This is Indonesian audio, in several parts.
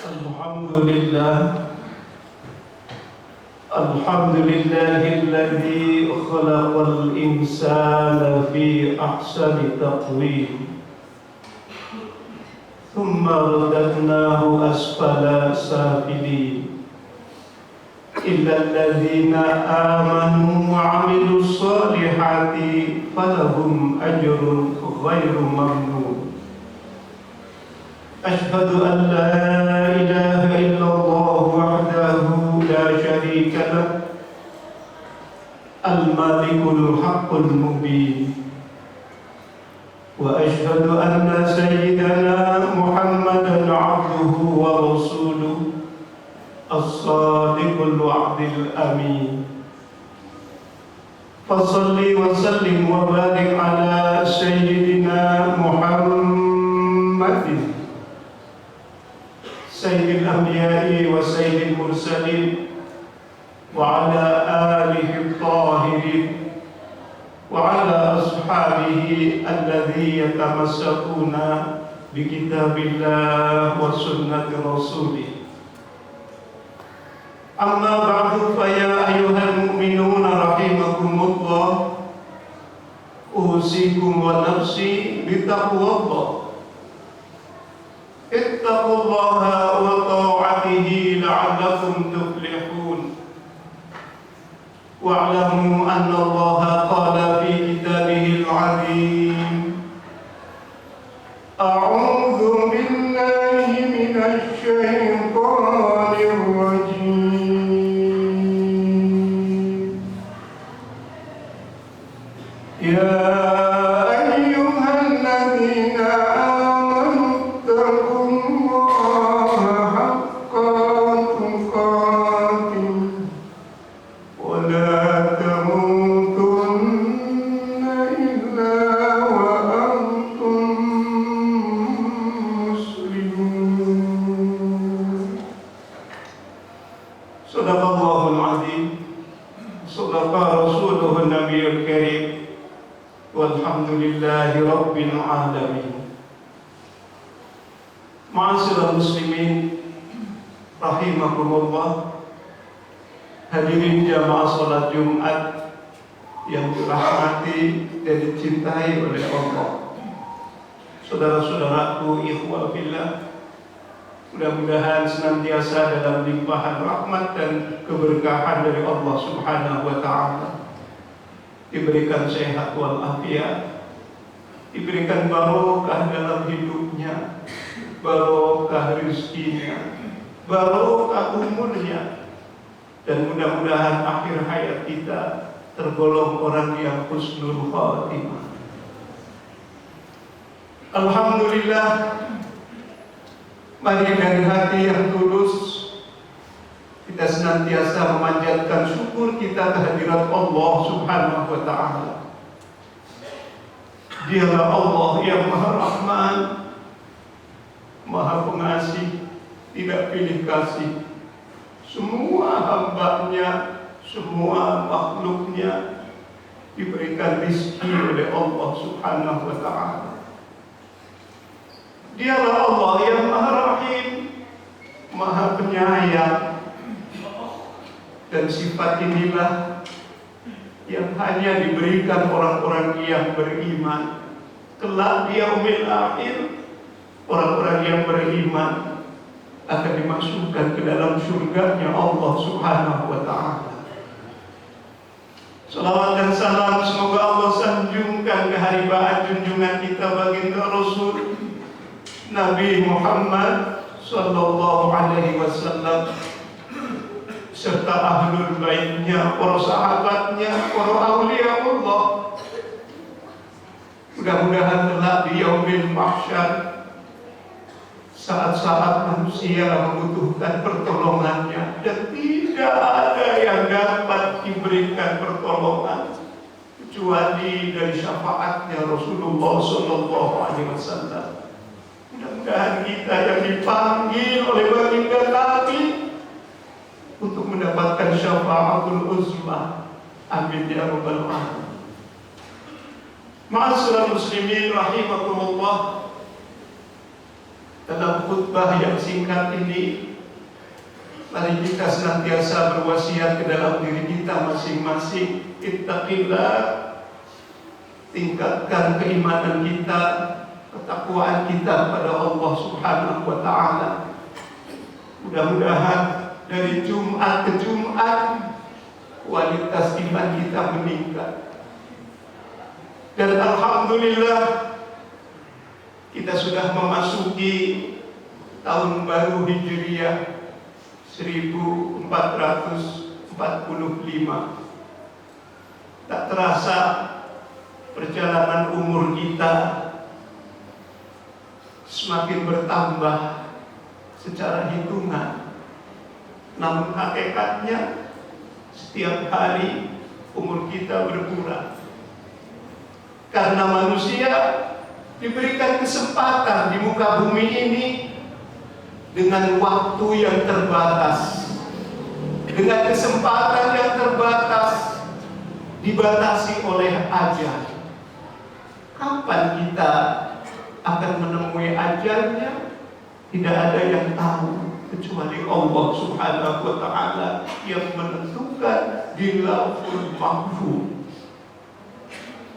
الحمد لله الحمد لله الذي خلق الإنسان في أحسن تقويم ثم رددناه أسفل سافلين إلا الذين آمنوا وعملوا الصالحات فلهم أجر غير ممنون أشهد أن لا إله إلا الله وحده لا شريك له الملك الحق المبين وأشهد أن سيدنا محمدا عبده ورسوله الصادق الوعد الأمين فصل وسلم وبارك على سيدنا محمد سيد الأنبياء وسيد المرسلين وعلى آله الطاهرين وعلى أصحابه الذين يتمسكون بكتاب الله وسنة رسوله أما بعد فيا أيها المؤمنون رحمكم الله أوصيكم ونفسي بتقوى الله اتقوا الله وطاعته لعلكم تفلحون واعلموا أن الله قال في كتابه العظيم أعوذ بالله من الشيطان الرجيم يا أيها الذين آمنوا اتقوا الله حق تقاته ولا تموتن إلا وأنتم مسلمون صدق الله العظيم صدق رسوله النبي الكريم والحمد لله رب العالمين. Ma'asyiral muslimin rahimakumullah, hadirin jamaah salat Jumat yang dirahmati dan dicintai oleh Allah. Saudara-saudaraku ikhwah fillah, mudah-mudahan senantiasa dalam limpahan rahmat dan keberkahan dari Allah Subhanahu wa taala, diberikan sehat walafiat, diberikan barokah dalam hidupnya, barokah rezekinya, barokah umurnya, dan mudah-mudahan akhir hayat kita tergolong orang yang husnul khatimah. Alhamdulillah, mari dari hati yang tulus kita senantiasa memanjatkan syukur kita kehadirat Allah Subhanahu wa taala. Dialah Allah yang Maha Rahman, Maha Pengasih, tidak pilih kasih. Semua hamba-Nya, semua makhluk-Nya diberikan rezeki oleh Allah Subhanahu wa taala. Dialah Allah yang Maha Rahim, Maha Penyayang. Dan sifat inilah yang hanya diberikan orang-orang yang beriman. Kelak di yaumil akhir, orang-orang yang beriman akan dimasukkan ke dalam surganya Allah Subhanahu wa taala. Salawat dan salam semoga Allah sanjungkan keharibaan junjungan kita baginda Rasul Nabi Muhammad sallallahu alaihi wasallam serta ahlul baitnya, para sahabatnya, para aulia Allah. Mudah-mudahan kelak di yaumil mahsyar, saat-saat manusia membutuhkan pertolongannya dan tidak ada yang dapat diberikan pertolongan kecuali dari syafaatnya Rasulullah sallallahu alaihi wasallam. Mudah-mudahan kita yang dipanggil oleh baginda Nabi untuk mendapatkan syafaatul uzma. Amin ya rabbal alamin. Ma'asyiral muslimin rahimakumullah, Dalam khutbah yang singkat ini, mari kita senantiasa berwasiat ke dalam diri kita masing-masing. Ittaqillah, tingkatkan keimanan kita, ketakwaan kita pada Allah Subhanahu wa Ta'ala. Mudah-mudahan dari Jumat ke Jumat kualitas iman kita meningkat. Dan alhamdulillah kita sudah memasuki tahun baru Hijriah 1445. Tak terasa perjalanan umur kita semakin bertambah secara hitungan. Namun hakikatnya setiap hari umur kita berkurang. Karena manusia diberikan kesempatan di muka bumi ini dengan waktu yang terbatas, dengan kesempatan yang terbatas, dibatasi oleh ajal. Kapan kita akan menemui ajalnya? Tidak ada yang tahu kecuali Allah Subhanahu wa Ta'ala yang menentukan di Lauhul Mahfuz.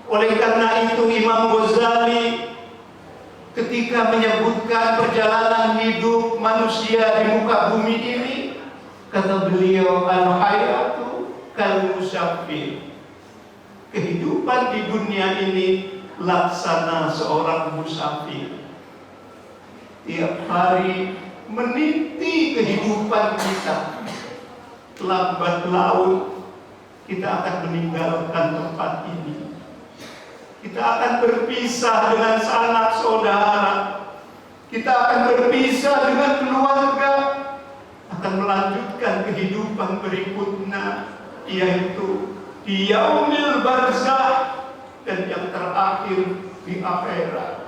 Oleh karena itu Imam Ghazali ketika menyebutkan perjalanan hidup manusia di muka bumi ini, kata beliau, al-hayatu kal musafir. Kehidupan di dunia ini laksana seorang musafir. Tiap hari meniti kehidupan kita. Lambat laun kita akan meninggalkan tempat ini. Kita akan berpisah dengan sanak saudara. Kita akan berpisah dengan keluarga. Akan melanjutkan kehidupan berikutnya, yaitu di yaumil barzakh, dan yang terakhir di akhirat.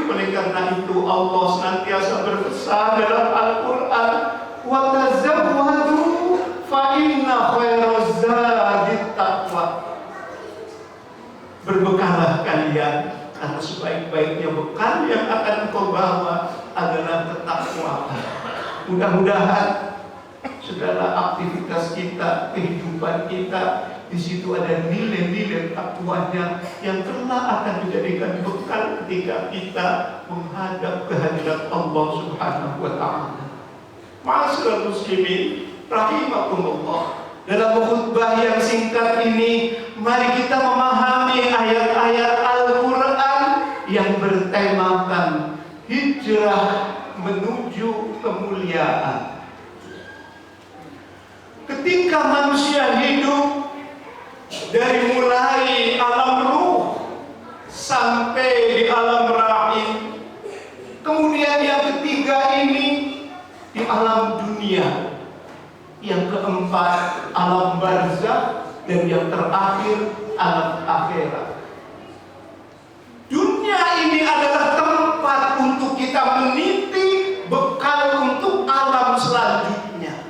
Oleh karena itu Allah senantiasa berpesan dalam Al-Quran, wa tazawwadu fa inna khairaz zadit taqwa. Berbekalah kalian, karena sebaik-baiknya bekal yang akan kau bawa adalah ketakwaan. Mudah-mudahan segala aktivitas kita, kehidupan kita, di situ ada nilai-nilai takwanya yang kelak akan menjadikan bekal ketika kita menghadap kehadirat Allah Subhanahu wa Ta'ala. Ma'asyiral muslimin rahimakumullah. Dalam khutbah yang singkat ini, mari kita memahami ayat-ayat Al-Quran yang bertemakan hijrah menuju kemuliaan. Ketika manusia hidup dari mulai alam ruh sampai di alam rahim, kemudian yang ketiga ini di alam dunia, yang keempat alam barzakh, dan yang terakhir alam akhirat. Dunia ini adalah tempat untuk kita meniti bekal untuk alam selanjutnya.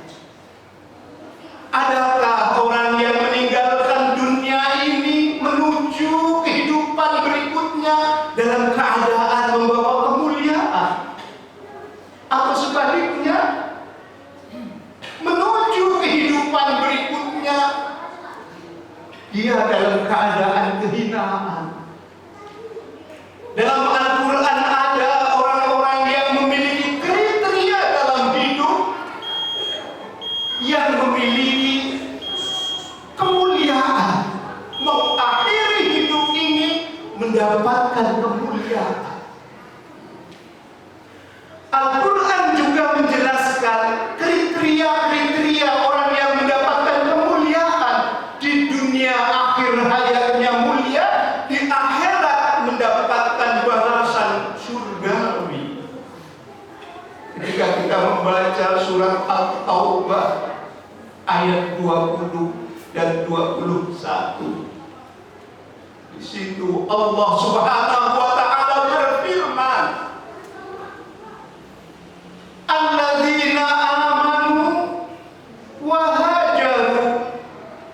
Adakah orang yang meninggalkan dunia ini menuju kehidupan berikutnya dalam keadaan membawa kemuliaan? Atau sebaliknya, menuju kehidupan berikutnya dia dalam keadaan kehinaan? Dalam Al-Quran ada orang-orang yang memiliki kriteria dalam hidup, yang memiliki kemuliaan, mengakhiri hidup ini mendapatkan kemuliaan. Al-Quran juga menjelaskan kriteria-kriteria orang yang mendapatkan kemuliaan di dunia, akhir hayatnya mulia, di akhirat mendapatkan balasan surgawi. Ketika kita membaca surat At-Taubah ayat 20 dan 21, di situ Allah Subhanahu wa Ta'ala berfirman, alladzina amanu wa hajaru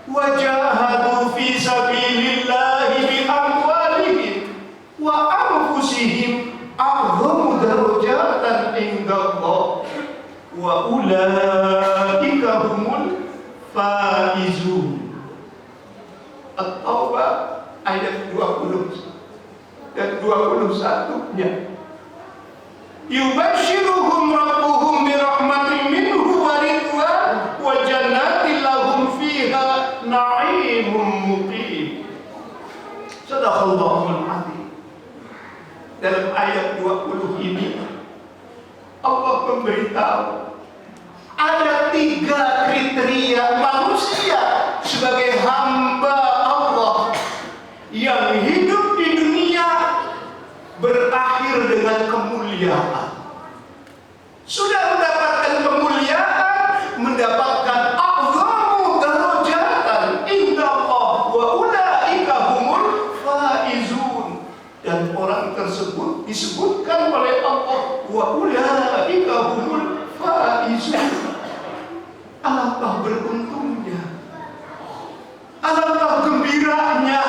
wa jahadu fi sabilillahi bi amwalihim wa anfusihim a'zamu darajatan wa ulaika humul faizun. At-Taubah ayat 20 dan 21-nya. Yubashiruhum rabbuhum birahmatin minhu wa ridwan wa jannatin lahum fiha na'imun muqim. Sadaqallahul azim. Dalam ayat 20 ini Allah memberitahu ada 3 kriteria manusia sebagai hamba Allah yang hidup di dunia berakhir dengan kemuliaan. Sudah mendapatkan kemuliaan, mendapatkan a'zamu darajatan indallah wa ulaika humul faizun. Dan orang tersebut disebutkan oleh Allah wa ulaika humul faizun. Alangkah beruntungnya, alangkah gembiranya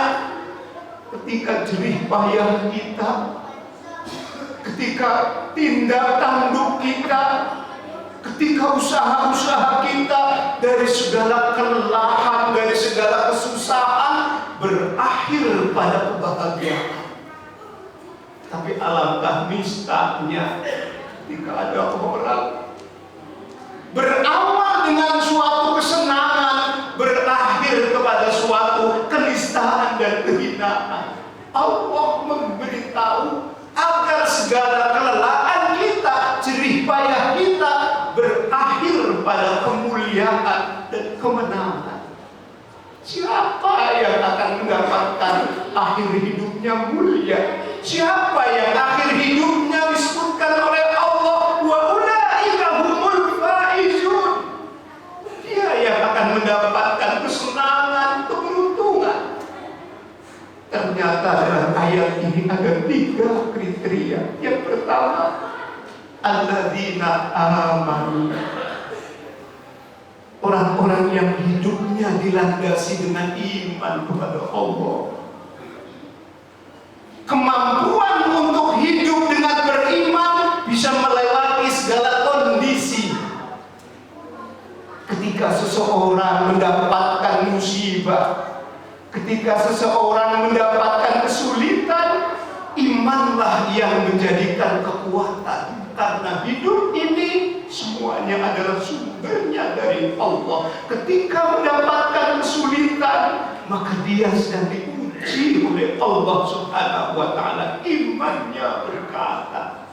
ketika jerih payah kita, ketika tindak tanduk kita, ketika usaha-usaha kita dari segala kelelahan, dari segala kesusahan berakhir pada kebahagiaan. Tapi alangkah nistanya ketika ada orang berawal dengan suatu kesenangan berakhir kepada suatu kenistaan dan kehinaan. Allah memberitahu agar segala kelelahan kita, jerih payah kita berakhir pada kemuliaan dan kemenangan. Siapa yang akan mendapatkan akhir hidupnya mulia? Siapa yang akhir hidupnya disebutkan oleh Allah wa ulaika humul faizun? Dia yang akan mendapatkan kesenangan, keberuntungan. Ternyata dalam ayat ini ada 3 kriteria. Yang pertama, alladzina amanu. Orang-orang yang hidupnya dilandasi dengan iman kepada Allah. Kemampuan untuk hidup dengan beriman bisa melewati segala kondisi. Ketika seseorang mendapatkan musibah, ketika seseorang mendapatkan kesulitan, imanlah yang menjadikan kekuatan. Karena hidup ini semuanya adalah sumbernya dari Allah. Ketika mendapatkan kesulitan, maka dia sedang diuji oleh Allah Subhanahu wa ta'ala. Imannya berkata,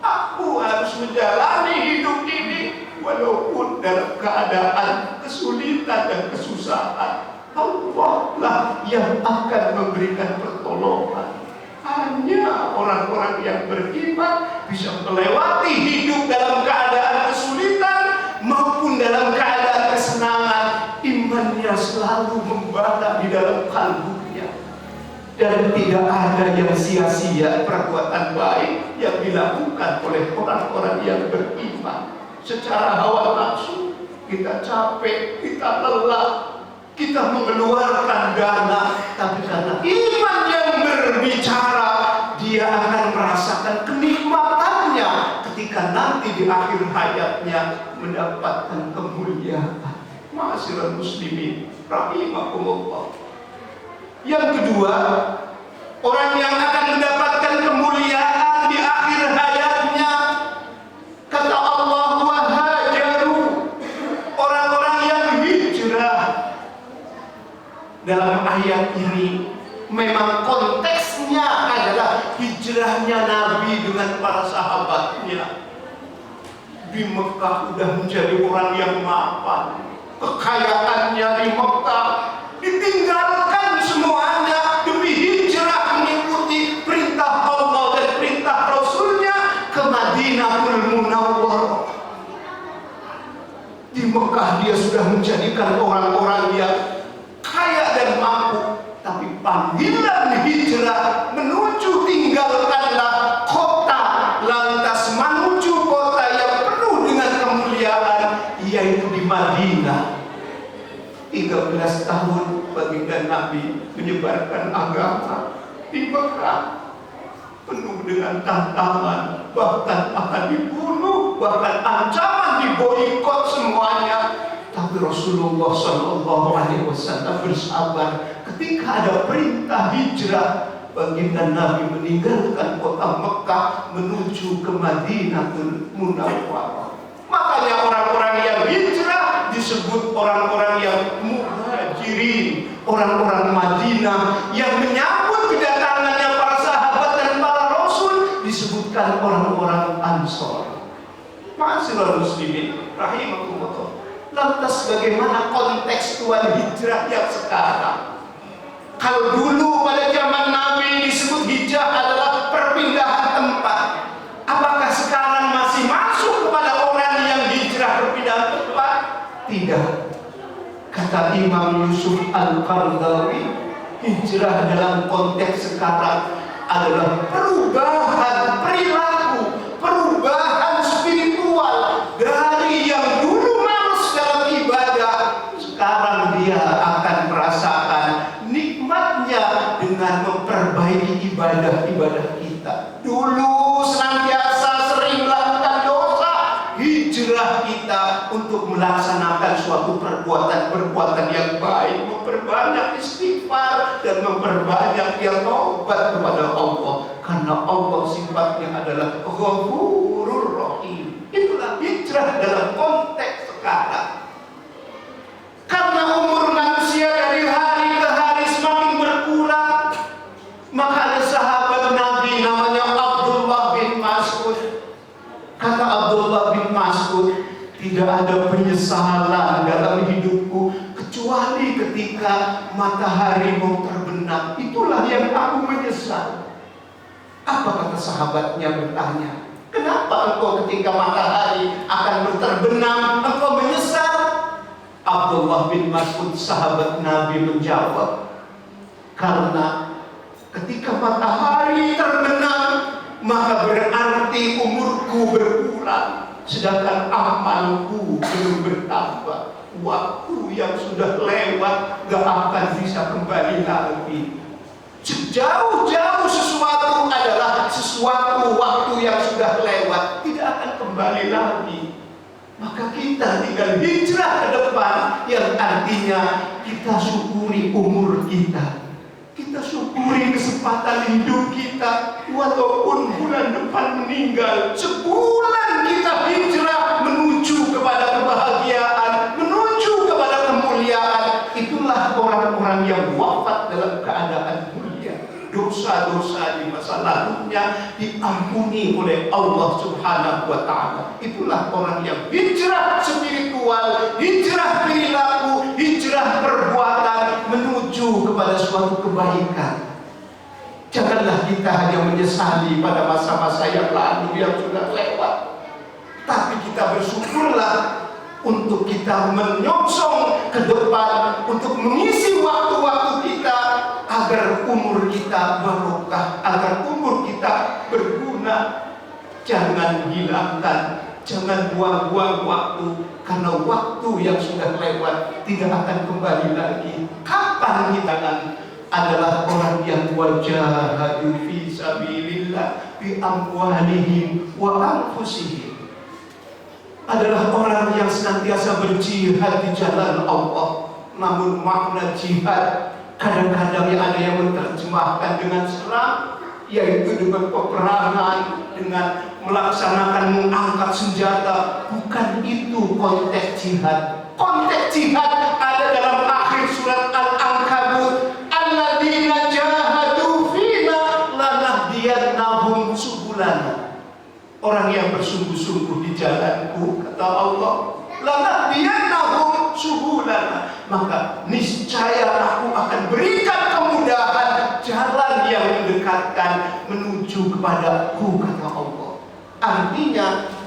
aku harus menjalani hidup ini walaupun dalam keadaan kesulitan dan kesusahan. Allah lah yang akan memberikan pertolongan. Hanya orang-orang yang beriman bisa melewati hidup dalam keadaan kesulitan maupun dalam keadaan kesenangan. Imannya selalu membara di dalam kalbunya. Dan tidak ada yang sia-sia perbuatan baik yang dilakukan oleh orang-orang yang beriman. Secara hawa nafsu, kita capek, kita lelah, kita mengeluarkan dana, tapi karena iman yang berbicara, dia akan merasakan kenikmatannya ketika nanti di akhir hayatnya mendapatkan kemuliaan. Ma'asyiral muslimin rahimakumullah. Yang kedua, orang yang akan mendapatkan kemuliaan di akhir hayatnya, kata Allah, wa hajaru, orang-orang yang hijrah. Dalam ayat ini memang konteksnya adalah hijrahnya Nabi dengan para sahabatnya. Di Mekah sudah menjadi orang yang mapan, kekayaannya di Mekah ditinggalkan semuanya demi hijrah mengikuti perintah Allah dan perintah Rasulnya ke Madinatul Munawwarah. Di Mekah dia sudah menjadikan orang-orang yang kaya dan mampu, tapi panggilan hijrah menuju tinggalkanlah kota, lantas menuju kota yang penuh dengan kemuliaan, yaitu di Madinah. 13 tahun baginda Nabi menyebarkan agama di Mekah, penuh dengan tantangan, bahkan akan dibunuh, bahkan ancaman diboikot semuanya. Tapi Rasulullah Shallallahu Alaihi Wasallam bersabar ketika ada perintah hijrah. Baginda Nabi meninggalkan kota Mekah menuju ke Madinatul Munawwarah. Makanya orang-orang yang hijrah disebut orang-orang yang muhajirin, orang-orang Madinah yang menyambut kedatangannya para sahabat dan para rasul disebutkan orang-orang Ansor. Ma'asyiral muslimin rahimakumullah. Lantas bagaimana kontekstual hijrah yang sekarang? Kalau dulu pada zaman Nabi disebut hijrah adalah perpindahan tempat, apakah sekarang masih masuk kepada orang yang hijrah perpindahan tempat? Tidak. Kata Imam Yusuf Al-Qaradawi, hijrah dalam konteks sekarang adalah perubahan perilaku, perubahan spiritual dari yang dulu malas dalam ibadah, sekarang dia akan merasakan nikmatnya dengan memperbaiki ibadah-ibadah kita. Dulu senantiasa sering melakukan dosa, hijrah kita untuk melaksanakan suatu perbuatan yang baik, memperbanyak istighfar dan memperbanyak yang taubat kepada Allah, karena Allah sifatnya adalah Ghafurur Rahim. Itulah hijrah dalam konteks sekarang. Karena umur manusia dari hari ke hari semakin berkurang, maka ada sahabat Nabi namanya Abdullah bin Mas'ud. Kata Abdullah bin Mas'ud, tidak ada penyesalan dalam hidupku kecuali ketika matahari mau terbenam. Itulah yang aku menyesal. Apa kata sahabatnya bertanya, kenapa engkau ketika matahari akan terbenam engkau menyesal? Abdullah bin Mas'ud sahabat Nabi menjawab, karena ketika matahari terbenam maka berarti umurku berkurang, sedangkan amalku belum bertambah. Waktu yang sudah lewat gak akan bisa kembali lagi. Sejauh-jauh sesuatu adalah sesuatu waktu yang sudah lewat, tidak akan kembali lagi. Maka kita tinggal hijrah ke depan, yang artinya kita syukuri umur kita, kita syukuri kesempatan hidup kita. Walaupun bulan depan meninggal, sebulan kita hijrah menuju kepada kebahagiaan, menuju kepada kemuliaan. Itulah orang-orang yang wafat dalam keadaan mulia. Dosa-dosa di masa lalunya diampuni oleh Allah Subhanahu wa Ta'ala. Itulah orang yang hijrah spiritual, hijrah perilaku, hijrah perbuatan menuju kepada suatu kebaikan. Janganlah kita hanya menyesali pada masa-masa yang lalu yang sudah lewat, tapi kita bersyukurlah untuk kita menyongsong ke depan, untuk mengisi waktu-waktu kita agar umur kita barokah, agar umur kita berguna. Jangan hilangkan, jangan buang-buang waktu, karena waktu yang sudah lewat tidak akan kembali lagi. Kapan kita adalah orang yang wajahadu fi sabilillah bi amwalihim wa anfusihim, adalah orang yang senantiasa berjihad di jalan Allah. Namun makna jihad kadang-kadang ada yang menerjemahkan dengan serang, yaitu dengan peperangan, dengan melaksanakan mengangkat senjata. Bukan itu konteks jihad. Konteks jihad ada dalam akhir surat Al-Ankabut, alladzina jahadu fina lanahdiyannahum subulana. Orang yang bersungguh-sungguh di jalanku, kata Allah, lanahdiyannahum subulana, maka niscaya aku akan berikan kemudahan jalan yang mendekatkan menuju kepadaku, kata Allah. Artinya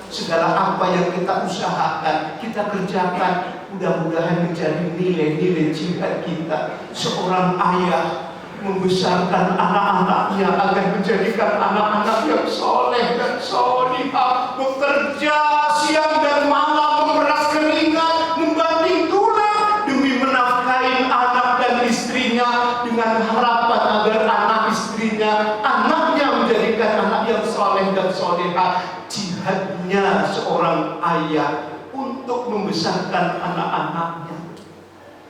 segala apa yang kita usahakan, kita kerjakan, mudah-mudahan menjadi nilai-nilai jihad kita. Seorang ayah membesarkan anak-anaknya agar menjadikan anak-anak yang soleh dan solihah, bekerja siang dan malam, memeras keringat, membanting tulang demi menafkahi anak dan istrinya, dengan harapan agar anak istrinya, anaknya menjadikan anak yang soleh dan solihah. Jihadnya seorang ayah untuk membesarkan anak-anaknya.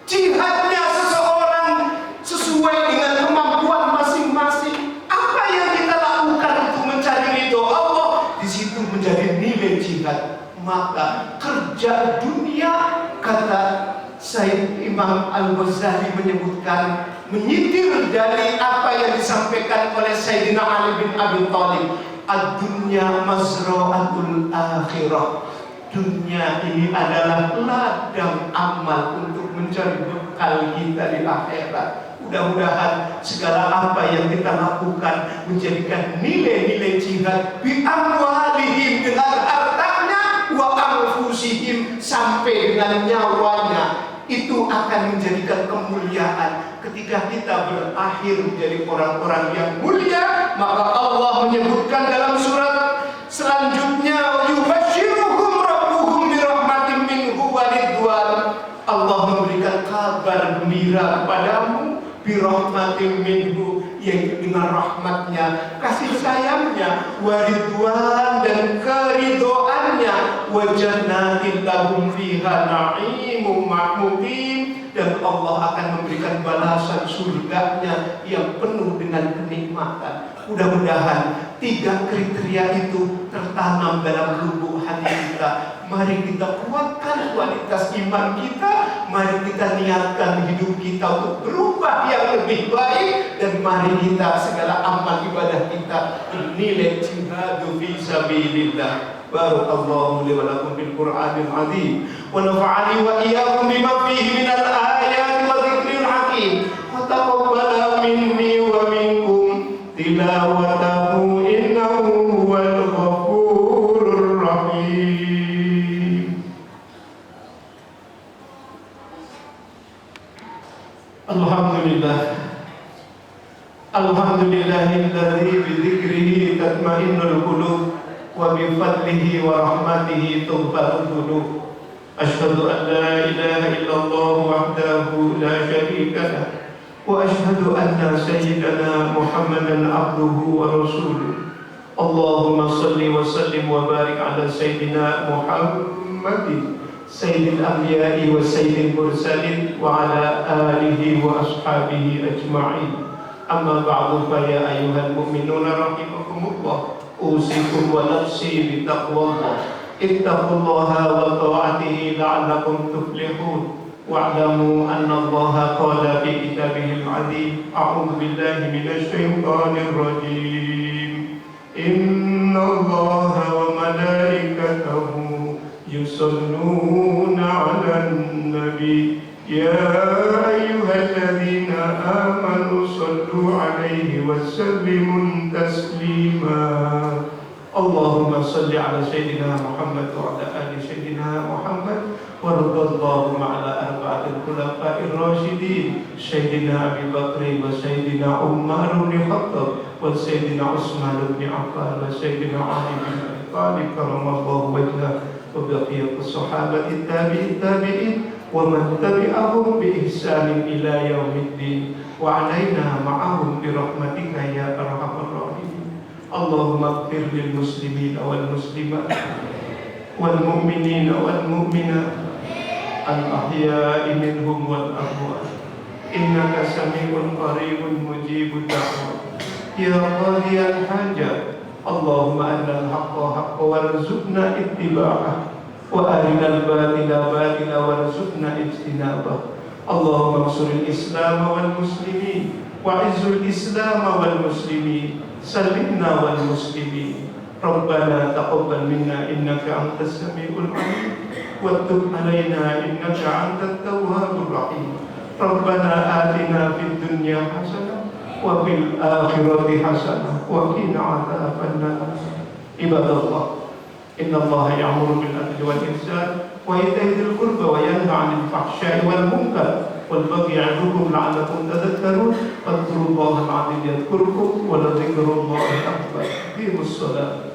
Jihadnya seseorang sesuai dengan kemampuan masing-masing. Apa yang kita lakukan untuk mencari ridho Allah, di situ menjadi nilai jihad. Maka kerja dunia, kata Sayyid Imam Al-Ghazali menyebutkan, menyitir dari apa yang disampaikan oleh Sayyidina Ali bin Abi Thalib, ad-dunya mazra'atul akhirah. Dunia ini adalah ladang amal untuk mencari bekal kita di akhirat. Mudah-mudahan segala apa yang kita lakukan menjadikan nilai-nilai jihad bi amwalihim, dengan hartanya, wa anfusihim, sampai dengan nyawanya. Itu akan menjadikan kemuliaan. Ketika kita berakhir menjadi orang-orang yang mulia, maka Allah menyebutkan dalam surat selanjutnya, yubashiruhum rabbuhum birahmatin minhu wa ridwan. Allah memberikan kabar gembira kepadamu, birahmatin minhu, yaitu dengan rahmatnya, kasih sayangnya, wa ridwan, dan keridhoannya, wa jannatin lahum fiha na'imun ma'muqim, dan Allah akan memberikan balasan surganya yang penuh dengan kenikmatan. Mudah-mudahan 3 kriteria itu tertanam dalam lubuk hati kita. Mari kita kuatkan kualitas iman kita. Mari kita niatkan hidup kita untuk berubah yang lebih baik. Dan mari kita segala amal ibadah kita bernilai jihadu fi sabilillah. Barakallahu li wa lakum bil Qur'anil azim, wa nafa'ani wa iyyakum bima fihi minal ayati wa dzikril hakim, wa taqabbala minni wa minkum tilawatahu innahu huwal ghafurur rahim. Alhamdulillah, alhamdulillahilladzi bi dzikrihi tatma'innul qulub wa bi fadlihi wa rahmatihi tughfaru dhunub. Asyhadu an la ilaha illallah wahdahu la syarika lah, wa asyhadu anna sayyidana Muhammadan abduhu wa rasuluh. Allahumma salli wa sallim wa barik ala sayyidina Muhammadin sayyidil anbiya'i wa sayyidil mursalin wa ala alihi wa ashabihi ajma'in. Amma ba'du, fa ya ayyuhal mu'minuna rahimakumullah, usikum wa nafsi bitaqwallah. Ittaqullaha wa ta'atihi la'allakum tuflihun. Wa'lamu anna Allaha qala fi kitabihil 'azim, a'udzu billahi minasy syaithanir rajim. Inna Allaha wa malaikatahu yusholluna 'alan nabi, ya ayyuhalladzina amanu shallu 'alaihi wa sallimu taslima. Allahumma salli ala sayyidina Muhammad wa ala ali sayyidina Muhammad, wa radallahu ala arba'atil khulafa'ir rasyidin, sayyidina Abi Bakr wa sayyidina Umar bin Khattab wa sayyidina Utsman bin Affan wa sayyidina Ali bin Abi Thalib karamallahu wajhahu, wa baqiyatus sahabati tabi'in wa man tabi'ahum bi ihsanin ila yaumiddin, wa alaina ma'ahum bi rahmatika ya arhamar rahimin. Allahumma ighfir lil muslimina wal muslimat wal mu'minina wal mu'minat al ahya'i minhum wal amwat, innaka sami'un qaribun mujibud da'wat ya qadiyal hajat. Allahumma arina al-haqqa haqqa warzuqna ittiba'ah, wa arina al-batila batila warzuqna ijtinabah. Allahumma ansuril Islam wal muslimin, wa izzul Islam wal muslimin, salimna wal muslimin. Rabbana taqabbal minna innaka antas samiul alim, wa tub alaina innaka antat tawwabur rahim. Rabbana atina fid dunya hasanah wa fil akhirati hasanah wa qina adzabannar. Ibadallah, innallaha ya'muru bil adli wal ihsan wa ita'i dzil qurba wa yanha 'anil fahsya'i wal munkar wal baghi 'idhukum la'allakum tadhakkarun. Fadhkurullaha al-'azim yadhkurkum wa la dhikrullahi akbar. Aqimus shalah.